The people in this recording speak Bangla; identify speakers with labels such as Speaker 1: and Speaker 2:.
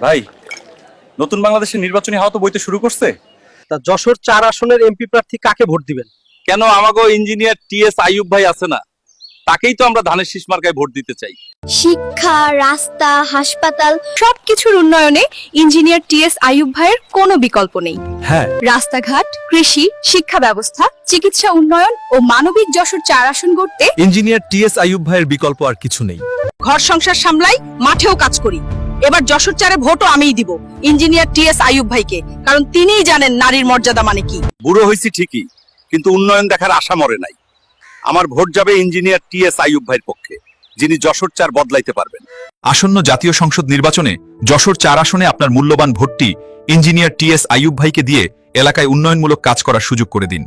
Speaker 1: ভাই, নতুন বাংলাদেশের নির্বাচনী হাওয়া তো বইতে শুরু করছে।
Speaker 2: তা যশোর 4 আসনের এমপি প্রার্থী কাকে ভোট দিবেন?
Speaker 1: কেন, আমাগো ইঞ্জিনিয়ার টিএস আইয়ুব ভাই আছে না, তাকেই তো আমরা ধানের শীষ মার্কায় ভোট দিতে চাই।
Speaker 3: শিক্ষা, রাস্তা, হাসপাতাল সবকিছুর উন্নয়নে ইঞ্জিনিয়ার টিএস আইয়ুব ভাইয়ের কোনো বিকল্প নেই।
Speaker 4: হ্যাঁ,
Speaker 3: রাস্তাঘাট, কৃষি, শিক্ষা ব্যবস্থা, চিকিৎসা উন্নয়ন ও মানবিক যশোর 4 আসন গড়তে
Speaker 4: ইঞ্জিনিয়ার টিএস আইয়ুব ভাইয়ের বিকল্প আর কিছু নেই।
Speaker 5: ঘর সংসার সামলাই, মাঠেও কাজ করি। এবার যশোর 4-এ ভোটও আমিই দিব ইঞ্জিনিয়ার টিএস আইয়ুব ভাইকে, কারণ তিনিই জানেন নারীর মর্যাদা মানে কি।
Speaker 1: বুড়ো হয়েছি ঠিকই, কিন্তু উন্নয়ন দেখার আশা মরে নাই। আমার ভোট যাবে ইঞ্জিনিয়ার টিএস আইয়ুব ভাইয়ের পক্ষে, যিনি যশোর 4 বদলাইতে পারবেন।
Speaker 6: আসন্ন জাতীয় সংসদ নির্বাচনে যশোর 4 আসনে আপনার মূল্যবান ভোটটি ইঞ্জিনিয়ার টিএস আইয়ুব ভাইকে দিয়ে এলাকায় উন্নয়নমূলক কাজ করার সুযোগ করে দিন।